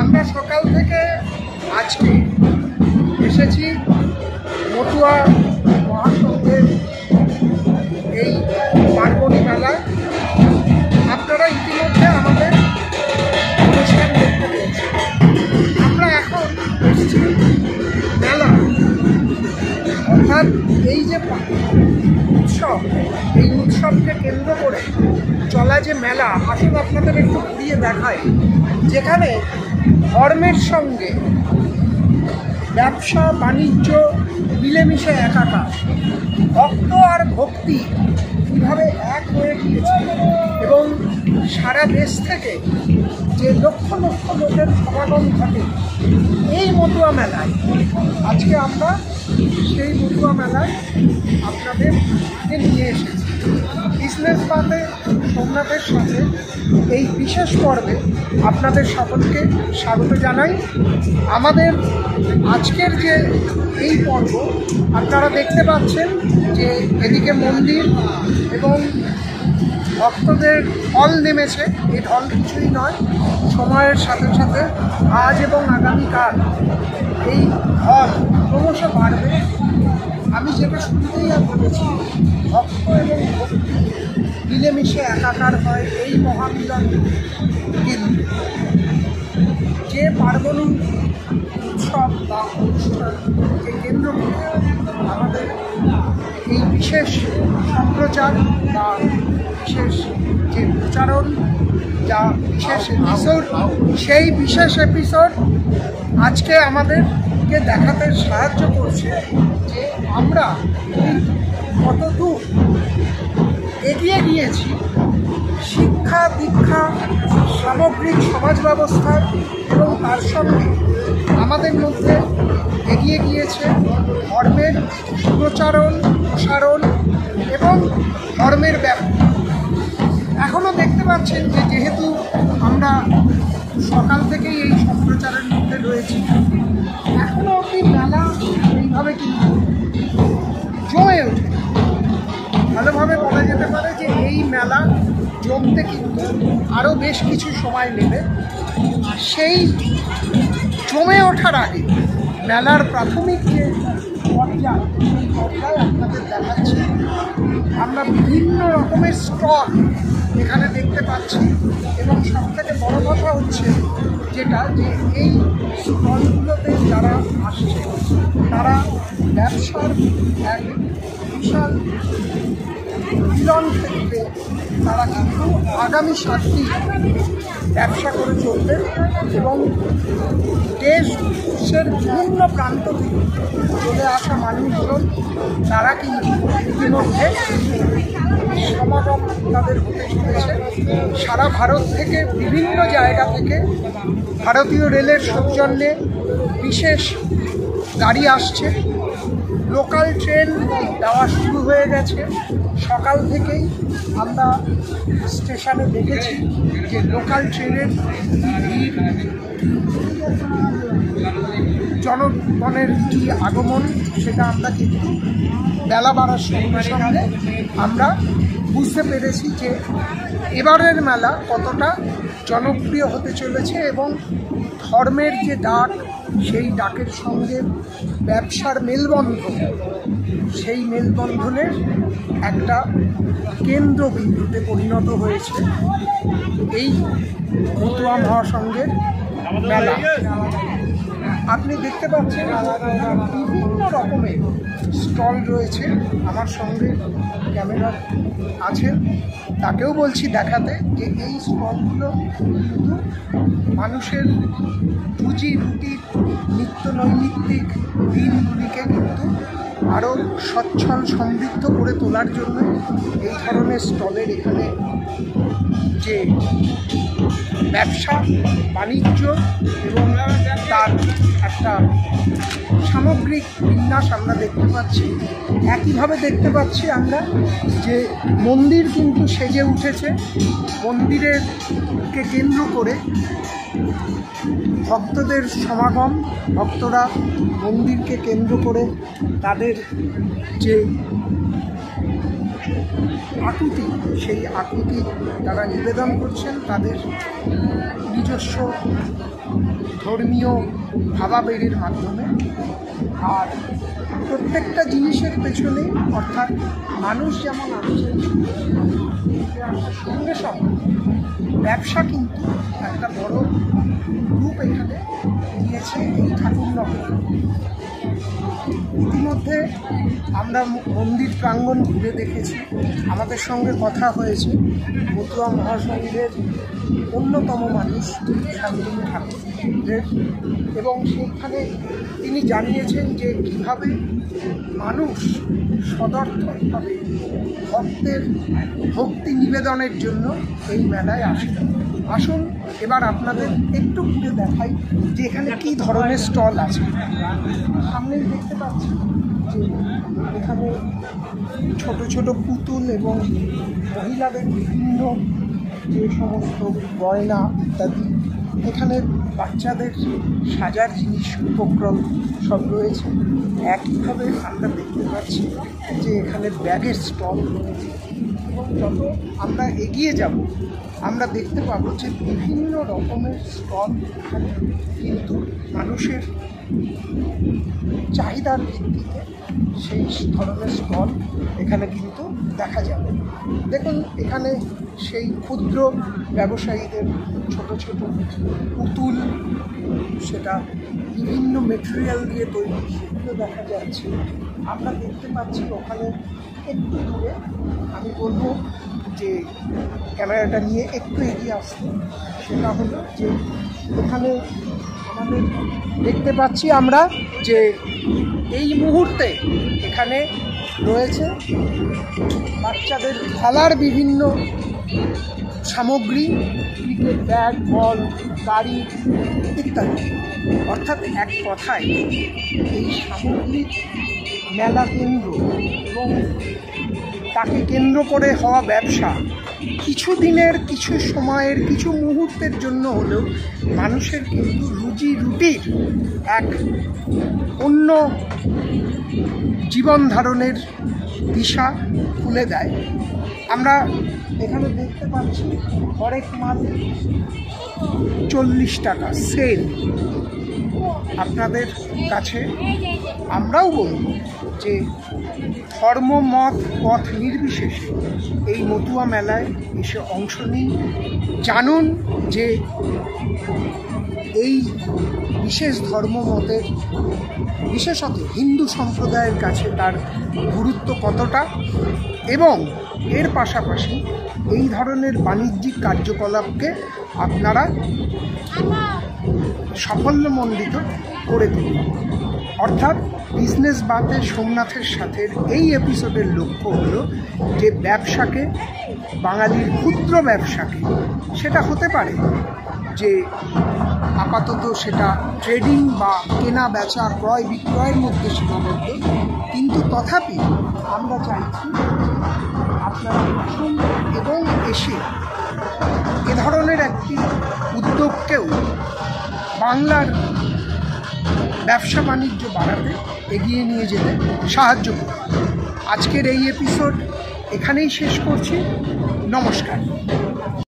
আমরা সকাল থেকে আজকে এসেছি মতুয়া মহাসংঘের এই পার্বণী মেলায়। আপনারা ইতিমধ্যে আমাদের অনুষ্ঠান দেখতে পেয়েছেন। আমরা এখন এসেছি মেলা, অর্থাৎ এই যে উৎসব, এই উৎসবকে কেন্দ্র করে চলা যে মেলা, আসলে আপনাদের একটু ঘুরিয়ে দেখায়, যেখানে ধর্মের সঙ্গে ব্যবসা বাণিজ্য মিলেমিশে একাকার, ভক্ত আর ভক্তি কীভাবে এক হয়ে গিয়েছে এবং সারা দেশ থেকে যে লক্ষ লক্ষ লোকের সমাগম ঘটে এই মতুয়া মেলায়। আজকে আমরা সেই মতুয়া মেলায় আপনাদেরকে নিয়ে এসেছি। বিজনেস পাতে সোমনাথের সাথে এই বিশেষ পর্বে আপনাদের সকলকে স্বাগত জানাই। আমাদের আজকের যে এই পর্ব আপনারা দেখতে পাচ্ছেন যে এদিকে মন্দির এবং ভক্তদের ঢল নেমেছে। এই ঢল কিছুই নয়, সময়ের সাথে সাথে আজ এবং আগামীকাল এই ঢল ক্রমশ বাড়বে। আমি যেটা শুরুতেই বলেছি, ভক্ত এবং ভক্তি মিলেমিশে একাকার হয় এই মহামিলন কেন্দ্র। যে পার্বণ উৎসব বা অনুষ্ঠানকে কেন্দ্র করে আমাদের এই বিশেষ সম্প্রচার বা বিশেষ যে প্রচারণ, যা বিশেষ এপিসোড, সেই বিশেষ এপিসোড আজকে আমাদেরকে দেখাতে সাহায্য করছে যে আমরা কত দূর এগিয়ে গিয়েছি শিক্ষা দীক্ষা, সামগ্রিক সমাজ ব্যবস্থার, এবং তার সঙ্গে আমাদের মধ্যে এগিয়ে গিয়েছে ধর্মের প্রচারণ, প্রসারণ এবং ধর্মের ব্যাপ্তি। এখনও দেখতে পাচ্ছেন যে যেহেতু আমরা সকাল থেকেই এই সম্প্রচারের মধ্যে রয়েছি, এখনও অবধি মেলা এইভাবে কিন্তু জমে ওঠে। ভালোভাবে বলা যেতে পারে যে এই মেলা জমতে কিন্তু আরও বেশ কিছু সময় নেবে। সেই জমে ওঠার আগে মেলার প্রাথমিক যে পর্যায়, সেই পর্যায়ে আপনাদের দেখাচ্ছি। আমরা বিভিন্ন রকমের স্টল এখানে দেখতে পাচ্ছি, এবং সবথেকে বড় কথা হচ্ছে যেটা, যে এই স্টলগুলোতে যারা আসছে তারা ব্যবসার এক বিশাল মিলন ক্ষেত্রে তারা কিন্তু আগামী 7 দিন ব্যবসা করে চলবে, এবং দেশের বিভিন্ন প্রান্ত থেকে চলে আসা মানুষজন তারা কিন্তু ইতিমধ্যে সমাগম তাদের হতে চলেছে। সারা ভারত থেকে, বিভিন্ন জায়গা থেকে ভারতীয় রেলের সৌজন্যে বিশেষ গাড়ি আসছে। লোকাল ট্রেন দেওয়া শুরু হয়ে গেছে। সকাল থেকেই আমরা স্টেশনে দেখেছি যে লোকাল ট্রেনের জনগণের কি আগমন, সেটা আমরা কিন্তু বেলা বাড়ার সঙ্গে সঙ্গে আমরা বুঝতে পেরেছি যে এবারের মেলা কতটা জনপ্রিয় হতে চলেছে, এবং ধর্মের যে ডাক, সেই ডাকের সঙ্গে ব্যবসার মেলবন্ধন, সেই মেলবন্ধনের একটা কেন্দ্রবিন্দুতে পরিণত হয়েছে এই মতুয়া মহাসংঘের মেলা। আপনি দেখতে পাচ্ছেন বিভিন্ন রকমের স্টল রয়েছে। আমার সঙ্গে ক্যামেরা আছেন, তাকেও বলছি দেখাতে যে এই স্টলগুলো কিন্তু মানুষের রুজি রুটির নিত্য নৈমিত্তিক দিনগুলিকে কিন্তু আরও সচ্ছল সমৃদ্ধ করে তোলার জন্য এই ধরনের স্টলের এখানে যে ব্যবসা বাণিজ্য এবং তার একটা সামগ্রিক বিন্যাস আমরা দেখতে পাচ্ছি। একইভাবে দেখতে পাচ্ছি আমরা যে মন্দির কিন্তু সেজে উঠেছে। মন্দিরেরকে কেন্দ্র করে ভক্তদের সমাগম, ভক্তরা মন্দিরকে কেন্দ্র করে তাদের যে আকুতি, সেই আকুতি তারা নিবেদন করছেন তাদের নিজস্ব ধর্মীয় ভাবাবেগের মাধ্যমে। আর প্রত্যেকটা জিনিসের পেছনে, অর্থাৎ মানুষ যেমন আসছে সঙ্গে সঙ্গে ব্যবসা কিন্তু একটা বড় রূপ এখানে দিয়েছে এই ঠাকুরনগরে। ইতিমধ্যে আমরা মন্দির প্রাঙ্গণ ঘুরে দেখেছি, আমাদের সঙ্গে কথা হয়েছে মতুয়া মহাসংঘের অন্যতম মানুষ শান্তনু ঠাকুরের, এবং সেখানে তিনি জানিয়েছেন যে কীভাবে মানুষ সদর্থকভাবে ভক্তের ভক্তি নিবেদনের জন্য এই মেলায় আসে। আসুন এবার আপনাদের একটু ঘুরে দেখাই যে এখানে কী ধরনের স্টল আছে। সামনেই দেখতে পাচ্ছি যে এখানে ছোট ছোট পুতুল এবং মহিলাদের বিভিন্ন যে সমস্ত গয়না ইত্যাদি, এখানে বাচ্চাদের সাজার জিনিস উপক্রম সব রয়েছে। একইভাবে আমরা দেখতে পাচ্ছি যে এখানে ব্যাগের স্টল রয়েছে, এবং যত আমরা এগিয়ে যাব আমরা দেখতে পাবো যে বিভিন্ন রকমের স্টল এখানে কিন্তু মানুষের চাহিদার ভিত্তিতে সেই ধরনের স্টল এখানে কিন্তু দেখা যাবে। দেখুন এখানে সেই ক্ষুদ্র ব্যবসায়ীদের ছোট ছোট পুতুল, সেটা বিভিন্ন মেটেরিয়াল দিয়ে তৈরি, সেগুলো দেখা যাচ্ছে। আমরা দেখতে পাচ্ছি ওখানে একটু দূরে, আমি বলবো যে ক্যামেরাটা নিয়ে একটু এগিয়ে আসতে, সেটা হলো যে এখানে আমাদের দেখতে পাচ্ছি আমরা যে এই মুহূর্তে এখানে রয়েছে বাচ্চাদের খেলার বিভিন্ন সামগ্রী, ক্রিকেট ব্যাট, বল, গাড়ি ইত্যাদি। অর্থাৎ এক কথায় এই সামগ্রিক মেলা কেন্দ্র এবং তাকে কেন্দ্র করে হওয়া ব্যবসা কিছু দিনের, কিছু সময়ের, কিছু মুহূর্তের জন্য হলেও মানুষের কিন্তু রুজি রুটির এক অন্য জীবন ধারণের দিশা খুলে দেয়। আমরা এখানে দেখতে পাচ্ছি হরেক মাল 40 টাকা সেল। আপনাদের কাছে আমরাও বলব যে ধর্ম, মত, পথ নির্বিশেষে এই মতুয়া মেলায় এসে অংশ নিন। জানুন যে এই বিশেষ ধর্মমতের, বিশেষত হিন্দু সম্প্রদায়ের কাছে তার গুরুত্ব কতটা, এবং এর পাশাপাশি এই ধরনের বাণিজ্যিক কার্যকলাপকে আপনারা সাফল্যমণ্ডিত করে তুলুন। অর্থাৎ বিজনেস বাতে সোমনাথের সাথে এই এপিসোডের লক্ষ্য হলো যে ব্যবসাকে, বাঙালির ক্ষুদ্র ব্যবসাকে, সেটা হতে পারে যে আপাতত সেটা ট্রেডিং বা কেনা বেচা, ক্রয় বিক্রয়ের মধ্যে সীমাবদ্ধ, কিন্তু তথাপি আমরা চাইছি আপনারা আসুন এবং এসে এ ধরনের একটি উদ্যোগকেও বাংলার ব্যবসা বাণিজ্য বাড়াতে, এগিয়ে নিয়ে যেতে সাহায্য করুন। আজকের এই এপিসোড এখানেই শেষ করছি। নমস্কার।